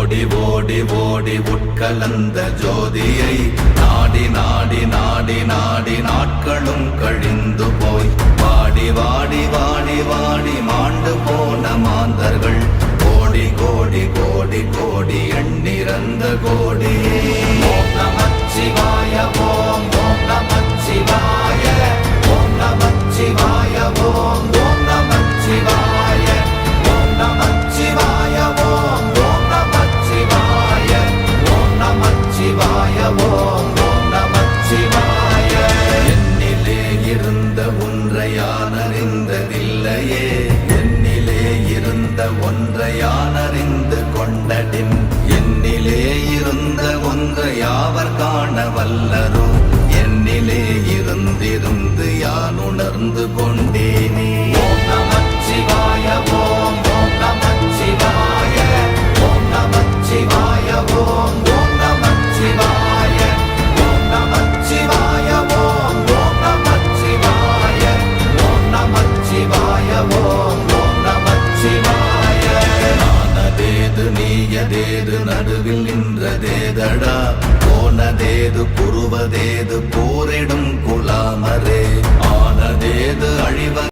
ஓடி ஓடி ஓடி உட்கலந்த ஜோதியை நாடி நாடி நாடி நாடி நாட்களும் கழிந்து போய் வாடி வாடி வாடி வாடி மாண்டு போன மாந்தர்கள் கோடி கோடி கோடி கோடி எண்ணிறந்த கோடி. ஓம் நமச்சிவாய ஓம் ஓம் நமச்சிவாய ஓம் நமச்சிவாய ஓம் ஓம் நமச்சிவாய ஓம் நமச்சிவாய ஓம் ஓம் நமச்சிவாய ஓம் நமச்சிவாய ஓம் ஓம் நமச்சிவாய. என்னிலே இருந்த ஒன்றை யான் அறிந்ததில்லையே, என்னிலே இருந்த ஒன்றை யான் அறிந்து கொண்டடின், என்னிலே இருந்த ஒன்றை யாவர் காண வல்லரோ, என்னிலே இருந்திருந்து யான் உணர்ந்து கொண்டேனே. ஓம் நமச்சிவாய ஓம் ஓம் நமச்சிவாய ஓம் நமச்சிவாய ஓம் ஓம் நமச்சிவாய ஓம் நமச்சிவாய ஓம் ஓம் நமச்சிவாய ஓம் நமச்சிவாய ஓம் ஓம் நமச்சிவாய. நானதேது நீயதேது நடுவில் நின்றதேதடா, போனதேது புருவதேது போரிடும் குலாமரே, ஆனதேது அழிவ